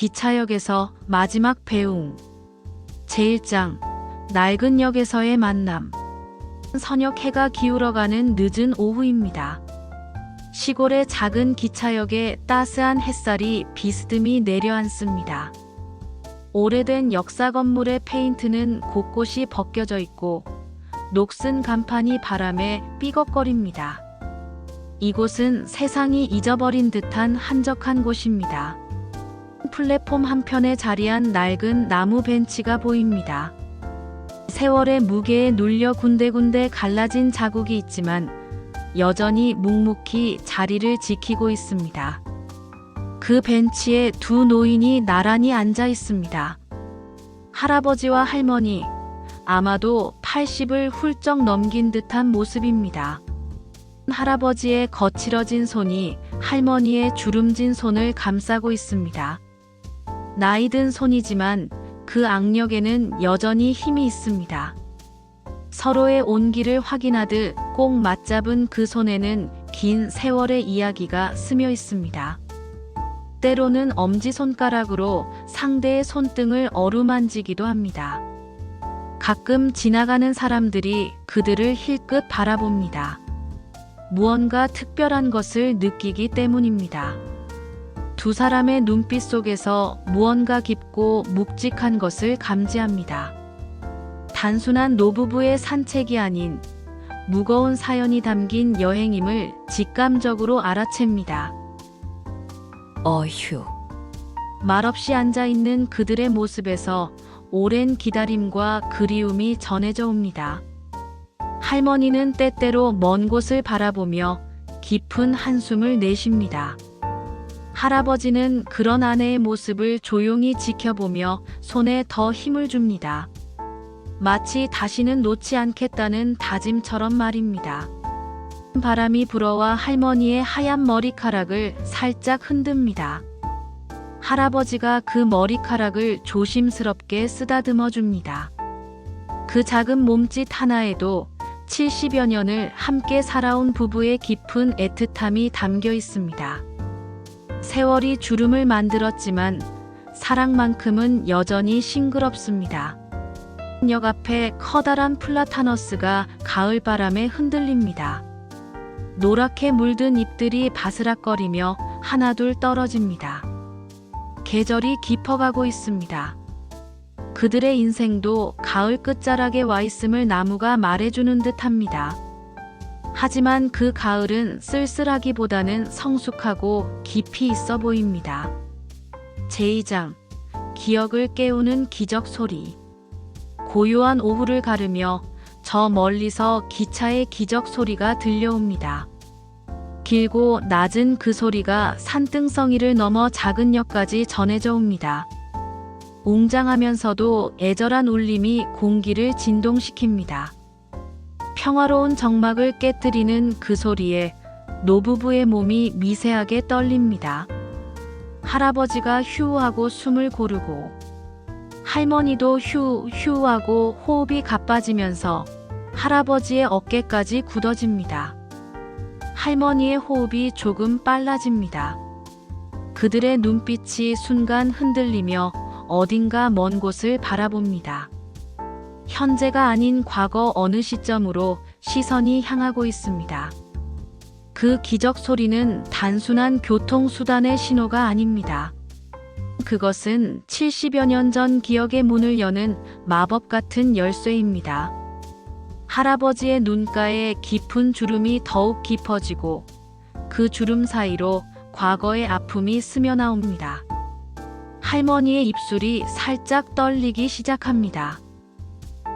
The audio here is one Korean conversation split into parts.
기차역에서 마지막 배웅. 제1장 낡은 역에서의 만남. 저녁 해가 기울어가는 늦은 오후입니다. 시골의 작은 기차역에 따스한 햇살이 비스듬히 내려앉습니다. 오래된 역사 건물의 페인트는 곳곳이 벗겨져 있고 녹슨 간판이 바람에 삐걱거립니다. 이곳은 세상이 잊어버린 듯한 한적한 곳입니다. 플랫폼 한편에 자리한 낡은 나무 벤치가 보입니다. 세월의 무게에 눌려 군데군데 갈라진 자국이 있지만 여전히 묵묵히 자리를 지키고 있습니다. 그 벤치에 두 노인이 나란히 앉아 있습니다. 할아버지와 할머니, 아마도 80을 훌쩍 넘긴 듯한 모습입니다. 할아버지의 거칠어진 손이 할머니의 주름진 손을 감싸고 있습니다. 나이든 손이지만 그 악력에는 여전히 힘이 있습니다. 서로의 온기를 확인하듯 꼭 맞잡은 그 손에는 긴 세월의 이야기가 스며 있습니다. 때로는 엄지손가락으로 상대의 손등을 어루만지기도 합니다. 가끔 지나가는 사람들이 그들을 힐끗 바라봅니다. 무언가 특별한 것을 느끼기 때문입니다. 두 사람의 눈빛 속에서 무언가 깊고 묵직한 것을 감지합니다. 단순한 노부부의 산책이 아닌 무거운 사연이 담긴 여행임을 직감적으로 알아챕니다. 어휴. 말없이 앉아있는 그들의 모습에서 오랜 기다림과 그리움이 전해져 옵니다. 할머니는 때때로 먼 곳을 바라보며 깊은 한숨을 내쉽니다. 할아버지는 그런 아내의 모습을 조용히 지켜보며 손에 더 힘을 줍니다. 마치 다시는 놓지 않겠다는 다짐처럼 말입니다. 바람이 불어와 할머니의 하얀 머리카락을 살짝 흔듭니다. 할아버지가 그 머리카락을 조심스럽게 쓰다듬어 줍니다. 그 작은 몸짓 하나에도 70여 년을 함께 살아온 부부의 깊은 애틋함이 담겨 있습니다. 세월이 주름을 만들었지만 사랑만큼은 여전히 싱그럽습니다. 역 앞에 커다란 플라타너스가 가을바람에 흔들립니다. 노랗게 물든 잎들이 바스락거리며 하나둘 떨어집니다. 계절이 깊어가고 있습니다. 그들의 인생도 가을 끝자락에 와 있음을 나무가 말해주는 듯합니다. 하지만 그 가을은 쓸쓸하기보다는 성숙하고 깊이 있어 보입니다. 제2장 기억을 깨우는 기적 소리. 고요한 오후를 가르며 저 멀리서 기차의 기적 소리가 들려옵니다. 길고 낮은 그 소리가 산등성이를 넘어 작은 역까지 전해져 옵니다. 웅장하면서도 애절한 울림이 공기를 진동시킵니다. 평화로운 정막을 깨뜨리는 그 소리에 노부부의 몸이 미세하게 떨립니다. 할아버지가 휴하고 숨을 고르고 할머니도 휴하고 호흡이 가빠지면서 할아버지의 어깨까지 굳어집니다. 할머니의 호흡이 조금 빨라집니다. 그들의 눈빛이 순간 흔들리며 어딘가 먼 곳을 바라봅니다. 현재가 아닌 과거 어느 시점으로 시선이 향하고 있습니다. 그 기적 소리는 단순한 교통수단의 신호가 아닙니다. 그것은 70여 년 전 기억의 문을 여는 마법 같은 열쇠입니다. 할아버지의 눈가에 깊은 주름이 더욱 깊어지고 그 주름 사이로 과거의 아픔이 스며나옵니다. 할머니의 입술이 살짝 떨리기 시작합니다.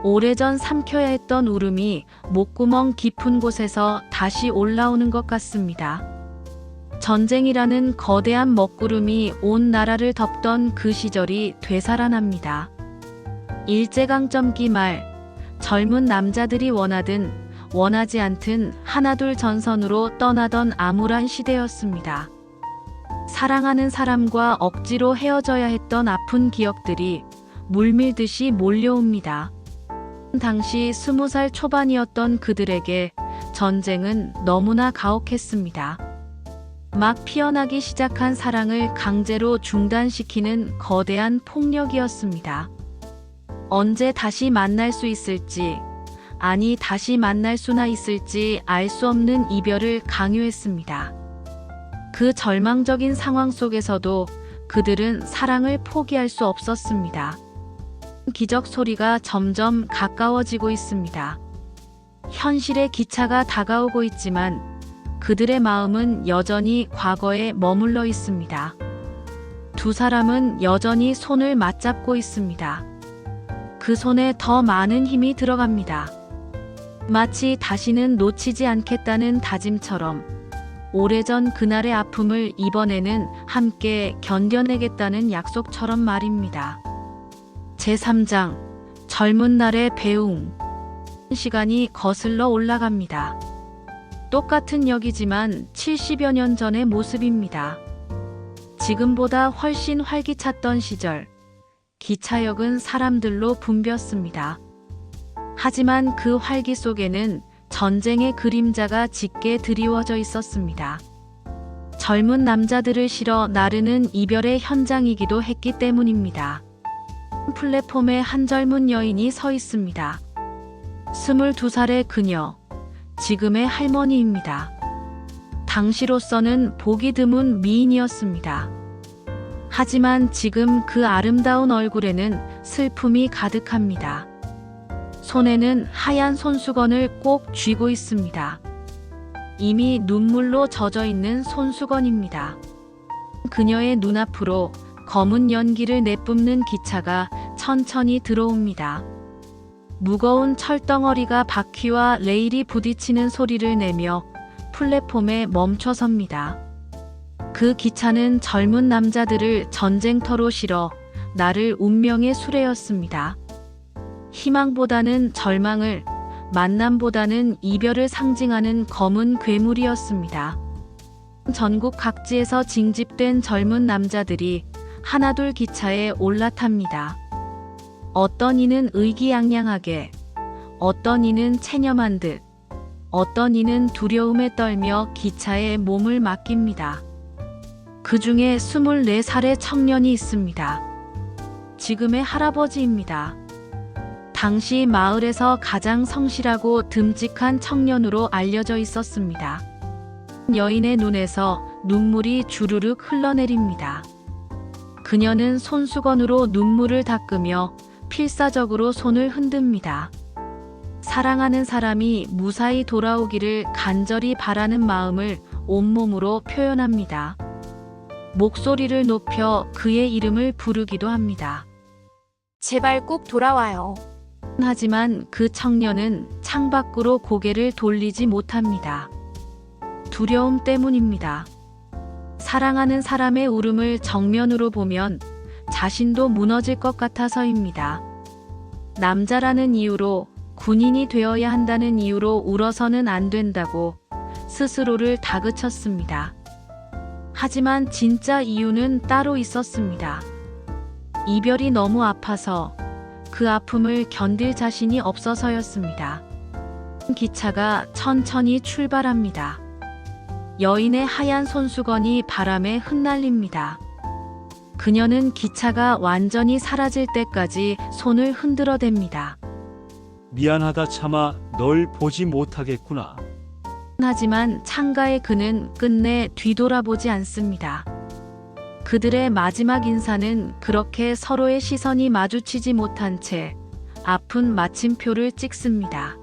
오래전 삼켜야 했던 울음이 목구멍 깊은 곳에서 다시 올라오는 것 같습니다. 전쟁이라는 거대한 먹구름이 온 나라를 덮던 그 시절이 되살아납니다. 일제강점기 말, 젊은 남자들이 원하든 원하지 않든 하나둘 전선으로 떠나던 암울한 시대였습니다. 사랑하는 사람과 억지로 헤어져야 했던 아픈 기억들이 물밀듯이 몰려옵니다. 당시 20살 초반이었던 그들에게 전쟁은 너무나 가혹했습니다. 막 피어나기 시작한 사랑을 강제로 중단시키는 거대한 폭력이었습니다. 언제 다시 만날 수 있을지, 아니 다시 만날 수나 있을지 알 수 없는 이별을 강요했습니다. 그 절망적인 상황 속에서도 그들은 사랑을 포기할 수 없었습니다. 기적 소리가 점점 가까워지고 있습니다. 현실의 기차가 다가오고 있지만 그들의 마음은 여전히 과거에 머물러 있습니다. 두 사람은 여전히 손을 맞잡고 있습니다. 그 손에 더 많은 힘이 들어갑니다. 마치 다시는 놓치지 않겠다는 다짐처럼 오래전 그날의 아픔을 이번에는 함께 견뎌내겠다는 약속처럼 말입니다. 제3장 젊은 날의 배웅. 시간이 거슬러 올라갑니다. 똑같은 역이지만 70여 년 전의 모습입니다. 지금보다 훨씬 활기찼던 시절, 기차역은 사람들로 붐볐습니다. 하지만 그 활기 속에는 전쟁의 그림자가 짙게 드리워져 있었습니다. 젊은 남자들을 실어 나르는 이별의 현장이기도 했기 때문입니다. 플랫폼에 한 젊은 여인이 서 있습니다. 22살의 그녀, 지금의 할머니입니다. 당시로서는 보기 드문 미인이었습니다. 하지만 지금 그 아름다운 얼굴에는 슬픔이 가득합니다. 손에는 하얀 손수건을 꼭 쥐고 있습니다. 이미 눈물로 젖어 있는 손수건입니다. 그녀의 눈앞으로 검은 연기를 내뿜는 기차가 천천히 들어옵니다. 무거운 철덩어리가 바퀴와 레일이 부딪히는 소리를 내며 플랫폼에 멈춰섭니다. 그 기차는 젊은 남자들을 전쟁터로 실어 나를 운명의 수레였습니다. 희망보다는 절망을, 만남보다는 이별을 상징하는 검은 괴물이었습니다. 전국 각지에서 징집된 젊은 남자들이 하나둘 기차에 올라탑니다. 어떤 이는 의기양양하게, 어떤 이는 체념한 듯, 어떤 이는 두려움에 떨며 기차에 몸을 맡깁니다. 그 중에 24살의 청년이 있습니다. 지금의 할아버지입니다. 당시 마을에서 가장 성실하고 듬직한 청년으로 알려져 있었습니다. 여인의 눈에서 눈물이 주르륵 흘러내립니다. 그녀는 손수건으로 눈물을 닦으며 필사적으로 손을 흔듭니다. 사랑하는 사람이 무사히 돌아오기를 간절히 바라는 마음을 온몸으로 표현합니다. 목소리를 높여 그의 이름을 부르기도 합니다. 제발 꼭 돌아와요. 하지만 그 청년은 창밖으로 고개를 돌리지 못합니다. 두려움 때문입니다. 사랑하는 사람의 울음을 정면으로 보면 자신도 무너질 것 같아서입니다. 남자라는 이유로, 군인이 되어야 한다는 이유로 울어서는 안 된다고 스스로를 다그쳤습니다. 하지만 진짜 이유는 따로 있었습니다. 이별이 너무 아파서, 그 아픔을 견딜 자신이 없어서였습니다. 기차가 천천히 출발합니다. 여인의 하얀 손수건이 바람에 흩날립니다. 그녀는 기차가 완전히 사라질 때까지 손을 흔들어댑니다. 미안하다 차마 널 보지 못하겠구나. 하지만 창가의 그는 끝내 뒤돌아보지 않습니다. 그들의 마지막 인사는 그렇게 서로의 시선이 마주치지 못한 채 아픈 마침표를 찍습니다.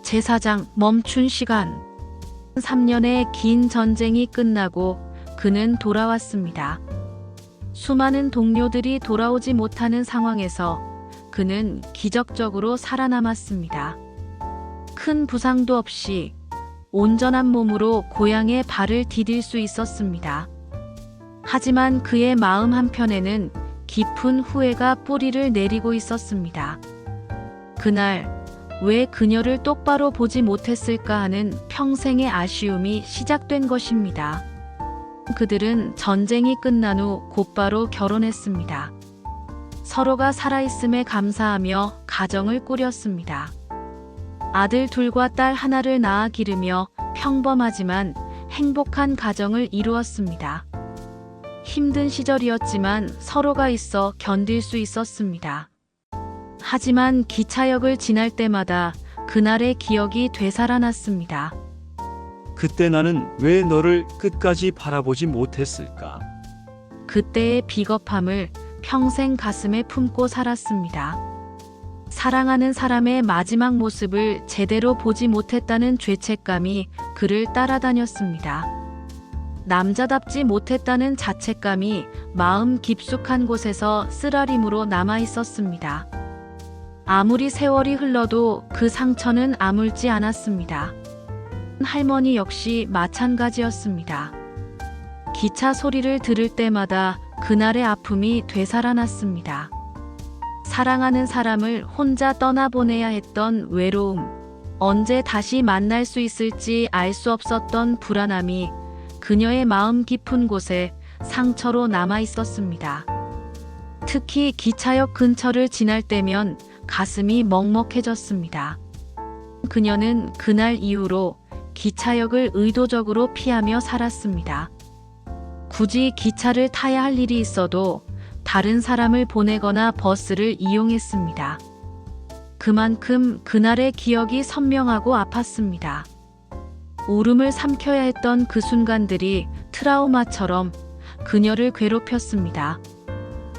제4장 멈춘 시간. 3년의 긴 전쟁이 끝나고 그는 돌아왔습니다. 수많은 동료들이 돌아오지 못하는 상황에서 그는 기적적으로 살아남았습니다. 큰 부상도 없이 온전한 몸으로 고향의 발을 디딜 수 있었습니다. 하지만 그의 마음 한편에는 깊은 후회가 뿌리를 내리고 있었습니다. 그날 왜 그녀를 똑바로 보지 못했을까 하는 평생의 아쉬움이 시작된 것입니다. 그들은 전쟁이 끝난 후 곧바로 결혼했습니다. 서로가 살아있음에 감사하며 가정을 꾸렸습니다. 아들 둘과 딸 하나를 낳아 기르며 평범하지만 행복한 가정을 이루었습니다. 힘든 시절이었지만 서로가 있어 견딜 수 있었습니다. 하지만 기차역을 지날 때마다 그날의 기억이 되살아났습니다. 그때 나는 왜 너를 끝까지 바라보지 못했을까? 그때의 비겁함을 평생 가슴에 품고 살았습니다. 사랑하는 사람의 마지막 모습을 제대로 보지 못했다는 죄책감이 그를 따라다녔습니다. 남자답지 못했다는 자책감이 마음 깊숙한 곳에서 쓰라림으로 남아 있었습니다. 아무리 세월이 흘러도 그 상처는 아물지 않았습니다. 할머니 역시 마찬가지였습니다. 기차 소리를 들을 때마다 그날의 아픔이 되살아났습니다. 사랑하는 사람을 혼자 떠나보내야 했던 외로움, 언제 다시 만날 수 있을지 알 수 없었던 불안함이 그녀의 마음 깊은 곳에 상처로 남아 있었습니다. 특히 기차역 근처를 지날 때면 가슴이 먹먹해졌습니다. 그녀는 그날 이후로 기차역을 의도적으로 피하며 살았습니다. 굳이 기차를 타야 할 일이 있어도 다른 사람을 보내거나 버스를 이용했습니다. 그만큼 그날의 기억이 선명하고 아팠습니다. 울음을 삼켜야 했던 그 순간들이 트라우마처럼 그녀를 괴롭혔습니다.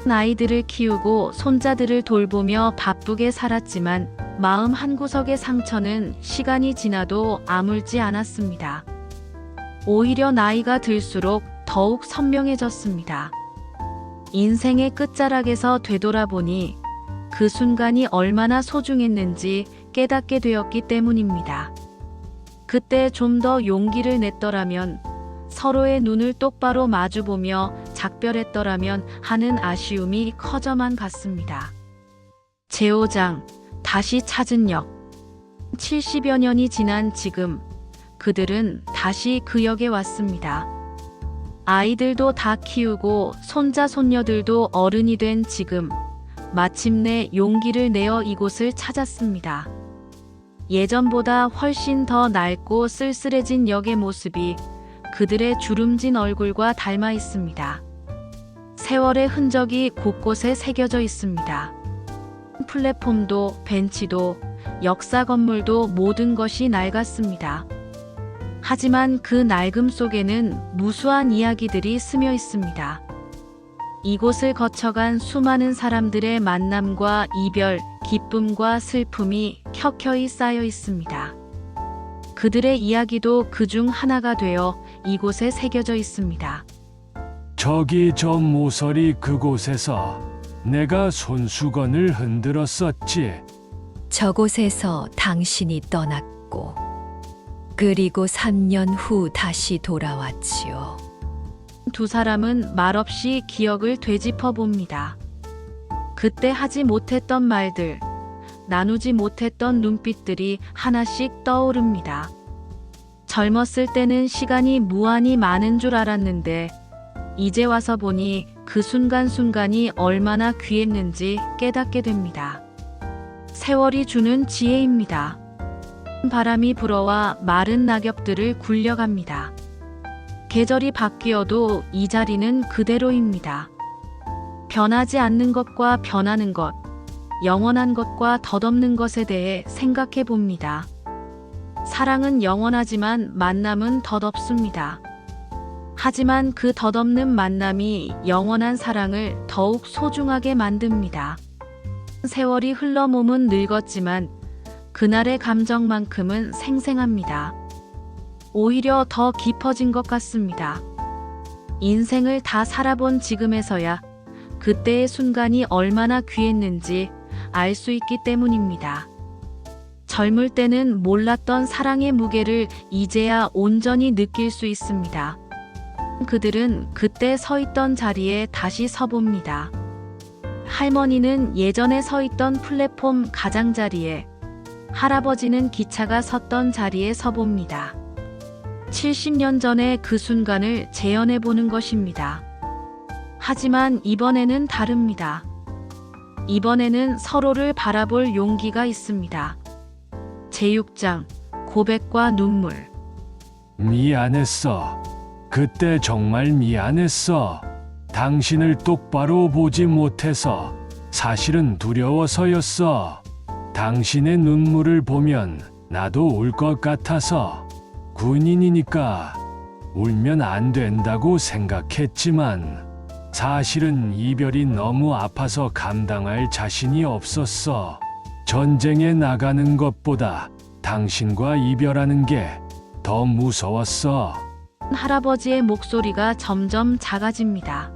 아이들을 키우고 손자들을 돌보며 바쁘게 살았지만 마음 한구석의 상처는 시간이 지나도 아물지 않았습니다. 오히려 나이가 들수록 더욱 선명해졌습니다. 인생의 끝자락에서 되돌아보니 그 순간이 얼마나 소중했는지 깨닫게 되었기 때문입니다. 그때 좀 더 용기를 냈더라면, 서로의 눈을 똑바로 마주보며 작별했더라면 하는 아쉬움이 커져만 갔습니다. 제5장 다시 찾은 역. 70여 년이 지난 지금 그들은 다시 그 역에 왔습니다. 아이들도 다 키우고 손자 손녀들도 어른이 된 지금 마침내 용기를 내어 이곳을 찾았습니다. 예전보다 훨씬 더 낡고 쓸쓸해진 역의 모습이 그들의 주름진 얼굴과 닮아 있습니다. 세월의 흔적이 곳곳에 새겨져 있습니다. 플랫폼도 벤치도 역사 건물도 모든 것이 낡았습니다. 하지만 그 낡음 속에는 무수한 이야기들이 스며 있습니다. 이곳을 거쳐간 수많은 사람들의 만남과 이별, 기쁨과 슬픔이 켜켜이 쌓여 있습니다. 그들의 이야기도 그중 하나가 되어 이곳에 새겨져 있습니다. 저기 저 모서리 그곳에서 내가 손수건을 흔들었었지. 저곳에서 당신이 떠났고 그리고 3년 후 다시 돌아왔지요. 두 사람은 말없이 기억을 되짚어 봅니다. 그때 하지 못했던 말들, 나누지 못했던 눈빛들이 하나씩 떠오릅니다. 젊었을 때는 시간이 무한히 많은 줄 알았는데 이제 와서 보니 그 순간순간이 얼마나 귀했는지 깨닫게 됩니다. 세월이 주는 지혜입니다. 바람이 불어와 마른 낙엽들을 굴려갑니다. 계절이 바뀌어도 이 자리는 그대로입니다. 변하지 않는 것과 변하는 것, 영원한 것과 덧없는 것에 대해 생각해 봅니다. 사랑은 영원하지만 만남은 덧없습니다. 하지만 그 덧없는 만남이 영원한 사랑을 더욱 소중하게 만듭니다. 세월이 흘러 몸은 늙었지만 그날의 감정만큼은 생생합니다. 오히려 더 깊어진 것 같습니다. 인생을 다 살아본 지금에서야 그때의 순간이 얼마나 귀했는지 알 수 있기 때문입니다. 젊을 때는 몰랐던 사랑의 무게를 이제야 온전히 느낄 수 있습니다. 그들은 그때 서 있던 자리에 다시 서봅니다. 할머니는 예전에 서 있던 플랫폼 가장자리에, 할아버지는 기차가 섰던 자리에 서봅니다. 70년 전의 그 순간을 재현해 보는 것입니다. 하지만 이번에는 다릅니다. 이번에는 서로를 바라볼 용기가 있습니다. 제6장 고백과 눈물. 미안했어. 그때 정말 미안했어. 당신을 똑바로 보지 못해서 사실은 두려워서였어. 당신의 눈물을 보면 나도 울 것 같아서 군인이니까 울면 안 된다고 생각했지만 사실은 이별이 너무 아파서 감당할 자신이 없었어. 전쟁에 나가는 것보다 당신과 이별하는 게 더 무서웠어. 할아버지의 목소리가 점점 작아집니다.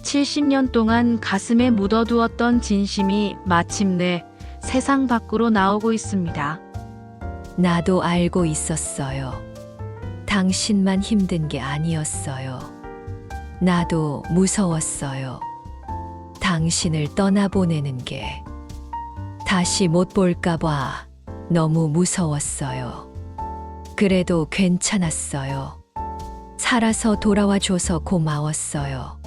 70년 동안 가슴에 묻어두었던 진심이 마침내 세상 밖으로 나오고 있습니다. 나도 알고 있었어요. 당신만 힘든 게 아니었어요. 나도 무서웠어요. 당신을 떠나보내는 게 다시 못 볼까봐 너무 무서웠어요. 그래도 괜찮았어요. 살아서 돌아와 줘서 고마웠어요.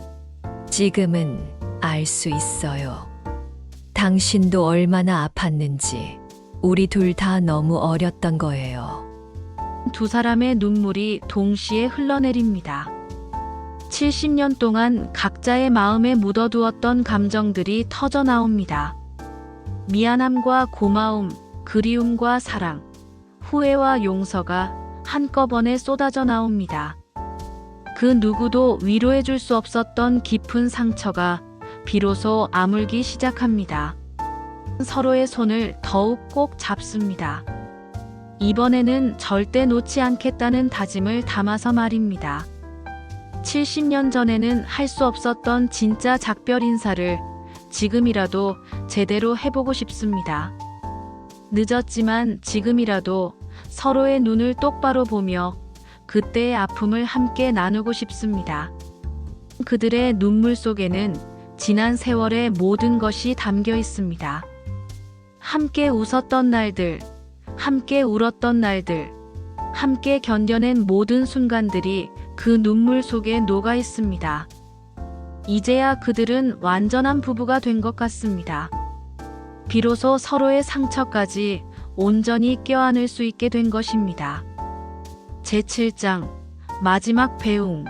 지금은 알 수 있어요. 당신도 얼마나 아팠는지. 우리 둘 다 너무 어렸던 거예요. 두 사람의 눈물이 동시에 흘러내립니다. 70년 동안 각자의 마음에 묻어두었던 감정들이 터져 나옵니다. 미안함과 고마움, 그리움과 사랑, 후회와 용서가 한꺼번에 쏟아져 나옵니다. 그 누구도 위로해 줄 수 없었던 깊은 상처가 비로소 아물기 시작합니다. 서로의 손을 더욱 꼭 잡습니다. 이번에는 절대 놓지 않겠다는 다짐을 담아서 말입니다. 70년 전에는 할 수 없었던 진짜 작별 인사를 지금이라도 제대로 해보고 싶습니다. 늦었지만 지금이라도 서로의 눈을 똑바로 보며 그때의 아픔을 함께 나누고 싶습니다. 그들의 눈물 속에는 지난 세월의 모든 것이 담겨 있습니다. 함께 웃었던 날들, 함께 울었던 날들, 함께 견뎌낸 모든 순간들이 그 눈물 속에 녹아 있습니다. 이제야 그들은 완전한 부부가 된 것 같습니다. 비로소 서로의 상처까지 온전히 껴안을 수 있게 된 것입니다. 제7장 마지막 배웅.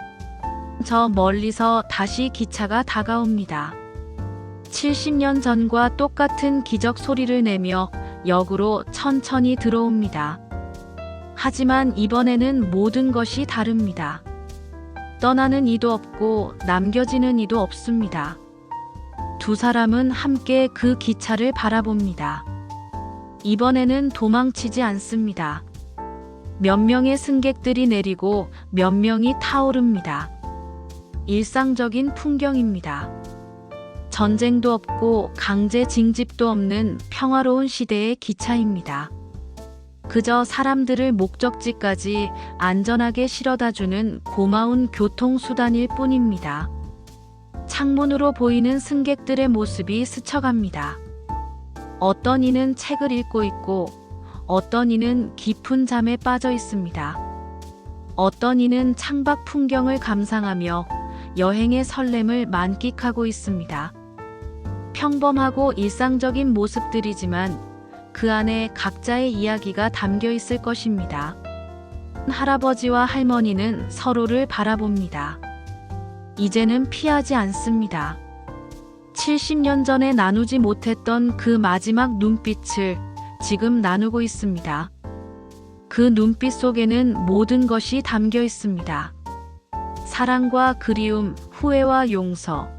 저 멀리서 다시 기차가 다가옵니다. 70년 전과 똑같은 기적 소리를 내며 역으로 천천히 들어옵니다. 하지만 이번에는 모든 것이 다릅니다. 떠나는 이도 없고 남겨지는 이도 없습니다. 두 사람은 함께 그 기차를 바라봅니다. 이번에는 도망치지 않습니다. 몇 명의 승객들이 내리고 몇 명이 타오릅니다. 일상적인 풍경입니다. 전쟁도 없고 강제 징집도 없는 평화로운 시대의 기차입니다. 그저 사람들을 목적지까지 안전하게 실어다주는 고마운 교통수단일 뿐입니다. 창문으로 보이는 승객들의 모습이 스쳐갑니다. 어떤 이는 책을 읽고 있고 어떤 이는 깊은 잠에 빠져 있습니다. 어떤 이는 창밖 풍경을 감상하며 여행의 설렘을 만끽하고 있습니다. 평범하고 일상적인 모습들이지만 그 안에 각자의 이야기가 담겨 있을 것입니다. 할아버지와 할머니는 서로를 바라봅니다. 이제는 피하지 않습니다. 70년 전에 나누지 못했던 그 마지막 눈빛을 지금 나누고 있습니다. 그 눈빛 속에는 모든 것이 담겨 있습니다. 사랑과 그리움, 후회와 용서,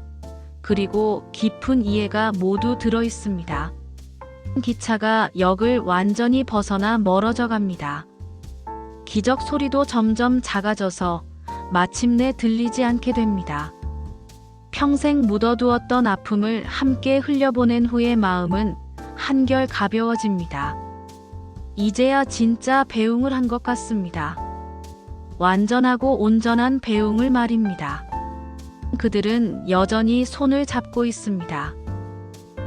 그리고 깊은 이해가 모두 들어 있습니다. 기차가 역을 완전히 벗어나 멀어져 갑니다. 기적 소리도 점점 작아져서 마침내 들리지 않게 됩니다. 평생 묻어두었던 아픔을 함께 흘려보낸 후의 마음은 한결 가벼워집니다. 이제야 진짜 배웅을 한 것 같습니다. 완전하고 온전한 배웅을 말입니다. 그들은 여전히 손을 잡고 있습니다.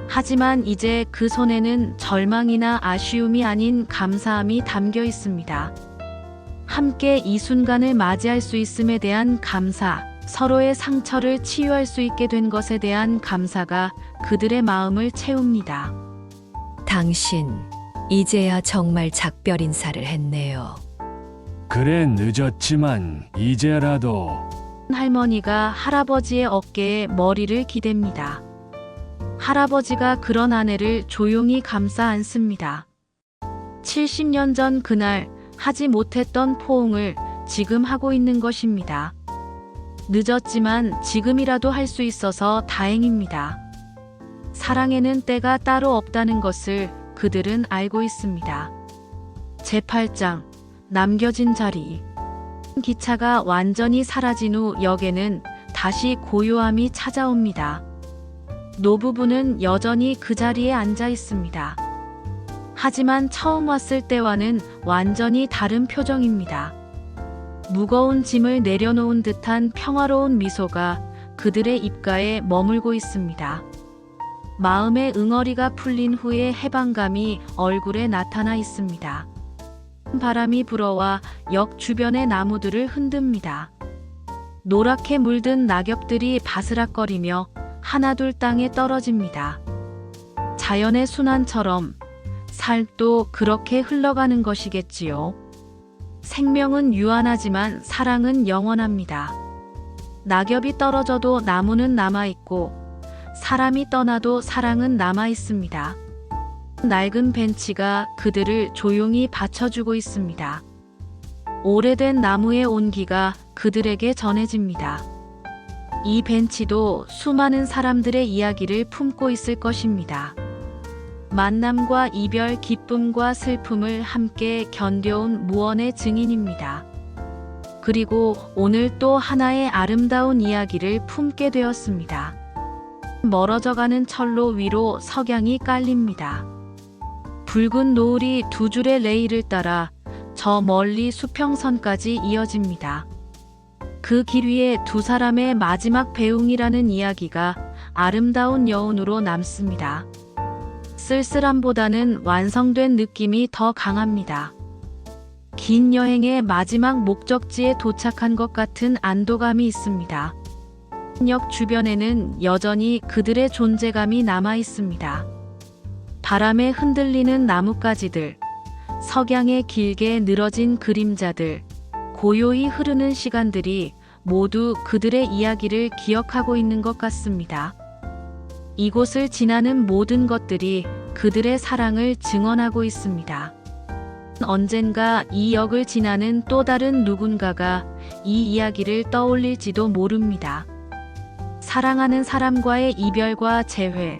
하지만 이제 그 손에는 절망이나 아쉬움이 아닌 감사함이 담겨 있습니다. 함께 이 순간을 맞이할 수 있음에 대한 감사, 서로의 상처를 치유할 수 있게 된 것에 대한 감사가 그들의 마음을 채웁니다. 당신, 이제야 정말 작별 인사를 했네요. 그래 늦었지만 이제라도. 할머니가 할아버지의 어깨에 머리를 기댑니다. 할아버지가 그런 아내를 조용히 감싸 안습니다. 70년 전 그날 하지 못했던 포옹을 지금 하고 있는 것입니다. 늦었지만 지금이라도 할 수 있어서 다행입니다. 사랑에는 때가 따로 없다는 것을 그들은 알고 있습니다. 제8장 남겨진 자리. 기차가 완전히 사라진 후 역에는 다시 고요함이 찾아옵니다. 노부부는 여전히 그 자리에 앉아 있습니다. 하지만 처음 왔을 때와는 완전히 다른 표정입니다. 무거운 짐을 내려놓은 듯한 평화로운 미소가 그들의 입가에 머물고 있습니다. 마음의 응어리가 풀린 후에 해방감이 얼굴에 나타나 있습니다. 바람이 불어와 역 주변의 나무들을 흔듭니다. 노랗게 물든 낙엽들이 바스락거리며 하나둘 땅에 떨어집니다. 자연의 순환처럼 삶도 그렇게 흘러가는 것이겠지요. 생명은 유한하지만 사랑은 영원합니다. 낙엽이 떨어져도 나무는 남아있고 사람이 떠나도 사랑은 남아있습니다. 낡은 벤치가 그들을 조용히 받쳐주고 있습니다. 오래된 나무의 온기가 그들에게 전해집니다. 이 벤치도 수많은 사람들의 이야기를 품고 있을 것입니다. 만남과 이별, 기쁨과 슬픔을 함께 견뎌온 무언의 증인입니다. 그리고 오늘 또 하나의 아름다운 이야기를 품게 되었습니다. 멀어져가는 철로 위로 석양이 깔립니다. 붉은 노을이 두 줄의 레일을 따라 저 멀리 수평선까지 이어집니다. 그 길 위에 두 사람의 마지막 배웅이라는 이야기가 아름다운 여운으로 남습니다. 쓸쓸함보다는 완성된 느낌이 더 강합니다. 긴 여행의 마지막 목적지에 도착한 것 같은 안도감이 있습니다. 역 주변에는 여전히 그들의 존재감이 남아 있습니다. 바람에 흔들리는 나뭇가지들, 석양에 길게 늘어진 그림자들, 고요히 흐르는 시간들이 모두 그들의 이야기를 기억하고 있는 것 같습니다. 이곳을 지나는 모든 것들이 그들의 사랑을 증언하고 있습니다. 언젠가 이 역을 지나는 또 다른 누군가가 이 이야기를 떠올릴지도 모릅니다. 사랑하는 사람과의 이별과 재회,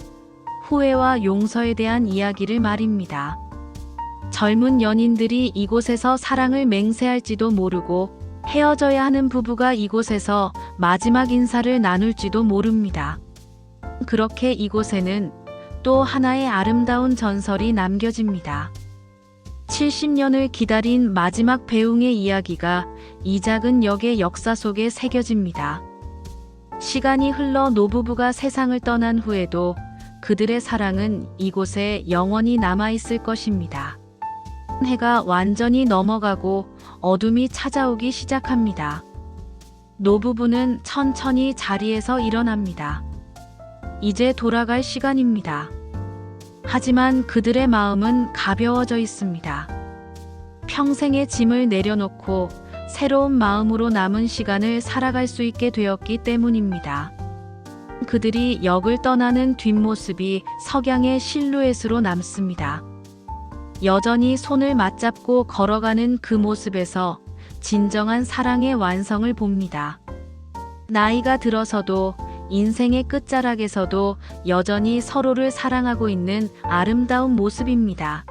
후회와 용서에 대한 이야기를 말입니다. 젊은 연인들이 이곳에서 사랑을 맹세할지도 모르고 헤어져야 하는 부부가 이곳에서 마지막 인사를 나눌지도 모릅니다. 그렇게 이곳에는 또 하나의 아름다운 전설이 남겨집니다. 70년을 기다린 마지막 배웅의 이야기가 이 작은 역의 역사 속에 새겨집니다. 시간이 흘러 노부부가 세상을 떠난 후에도 그들의 사랑은 이곳에 영원히 남아있을 것입니다. 해가 완전히 넘어가고 어둠이 찾아오기 시작합니다. 노부부는 천천히 자리에서 일어납니다. 이제 돌아갈 시간입니다. 하지만 그들의 마음은 가벼워져 있습니다. 평생의 짐을 내려놓고 새로운 마음으로 남은 시간을 살아갈 수 있게 되었기 때문입니다. 그들이 역을 떠나는 뒷모습이 석양의 실루엣으로 남습니다. 여전히 손을 맞잡고 걸어가는 그 모습에서 진정한 사랑의 완성을 봅니다. 나이가 들어서도 인생의 끝자락에서도 여전히 서로를 사랑하고 있는 아름다운 모습입니다.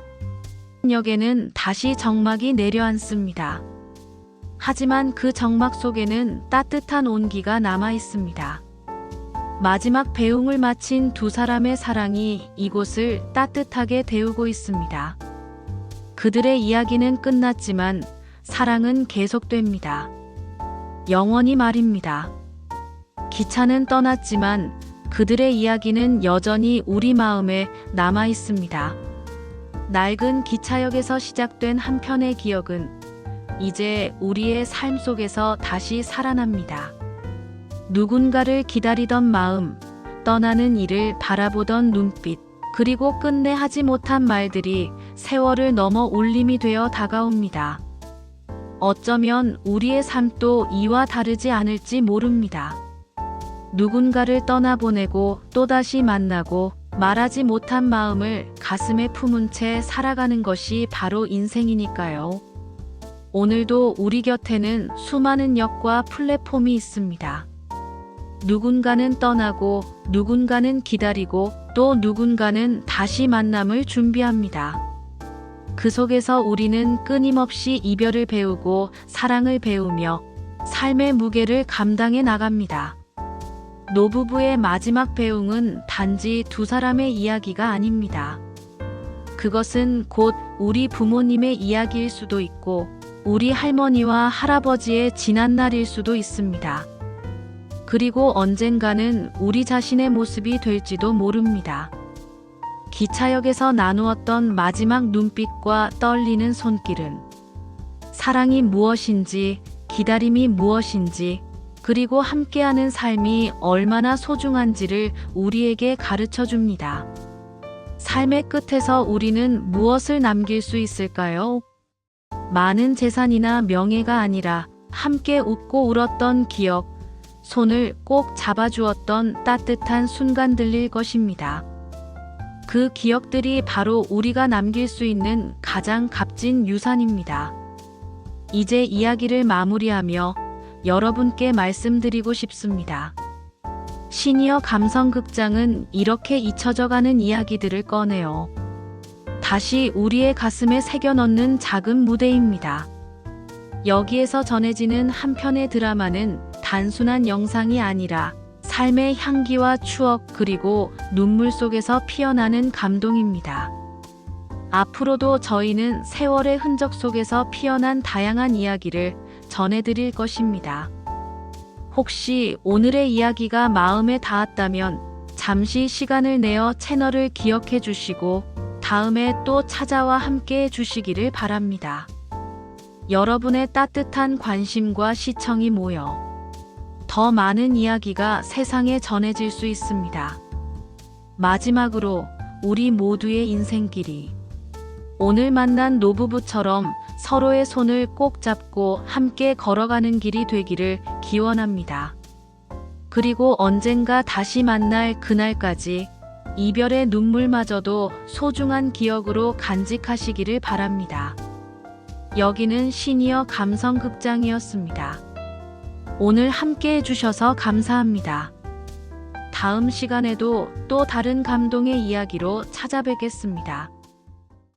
역에는 다시 정막이 내려앉습니다. 하지만 그 정막 속에는 따뜻한 온기가 남아 있습니다. 마지막 배웅을 마친 두 사람의 사랑이 이곳을 따뜻하게 데우고 있습니다. 그들의 이야기는 끝났지만 사랑은 계속됩니다. 영원히 말입니다. 기차는 떠났지만 그들의 이야기는 여전히 우리 마음에 남아 있습니다. 낡은 기차역에서 시작된 한 편의 기억은 이제 우리의 삶 속에서 다시 살아납니다. 누군가를 기다리던 마음, 떠나는 이를 바라보던 눈빛, 그리고 끝내 하지 못한 말들이 세월을 넘어 울림이 되어 다가옵니다. 어쩌면 우리의 삶도 이와 다르지 않을지 모릅니다. 누군가를 떠나보내고 또다시 만나고 말하지 못한 마음을 가슴에 품은 채 살아가는 것이 바로 인생이니까요. 오늘도 우리 곁에는 수많은 역과 플랫폼이 있습니다. 누군가는 떠나고 누군가는 기다리고 또 누군가는 다시 만남을 준비합니다. 그 속에서 우리는 끊임없이 이별을 배우고 사랑을 배우며 삶의 무게를 감당해 나갑니다. 노부부의 마지막 배웅은 단지 두 사람의 이야기가 아닙니다. 그것은 곧 우리 부모님의 이야기일 수도 있고 우리 할머니와 할아버지의 지난날일 수도 있습니다. 그리고 언젠가는 우리 자신의 모습이 될지도 모릅니다. 기차역에서 나누었던 마지막 눈빛과 떨리는 손길은 사랑이 무엇인지, 기다림이 무엇인지, 그리고 함께하는 삶이 얼마나 소중한지를 우리에게 가르쳐 줍니다. 삶의 끝에서 우리는 무엇을 남길 수 있을까요? 많은 재산이나 명예가 아니라 함께 웃고 울었던 기억, 손을 꼭 잡아주었던 따뜻한 순간들일 것입니다. 그 기억들이 바로 우리가 남길 수 있는 가장 값진 유산입니다. 이제 이야기를 마무리하며 여러분께 말씀드리고 싶습니다. 시니어 감성극장은 이렇게 잊혀져가는 이야기들을 꺼내어 다시 우리의 가슴에 새겨 넣는 작은 무대입니다. 여기에서 전해지는 한 편의 드라마는 단순한 영상이 아니라 삶의 향기와 추억 그리고 눈물 속에서 피어나는 감동입니다. 앞으로도 저희는 세월의 흔적 속에서 피어난 다양한 이야기를 전해드릴 것입니다. 혹시 오늘의 이야기가 마음에 닿았다면 잠시 시간을 내어 채널을 기억해 주시고 다음에 또 찾아와 함께 해 주시기를 바랍니다. 여러분의 따뜻한 관심과 시청이 모여 더 많은 이야기가 세상에 전해질 수 있습니다. 마지막으로 우리 모두의 인생길이 오늘 만난 노부부처럼 서로의 손을 꼭 잡고 함께 걸어가는 길이 되기를 기원합니다. 그리고 언젠가 다시 만날 그날까지 이별의 눈물마저도 소중한 기억으로 간직하시기를 바랍니다. 여기는 시니어 감성극장이었습니다. 오늘 함께 해주셔서 감사합니다. 다음 시간에도 또 다른 감동의 이야기로 찾아뵙겠습니다.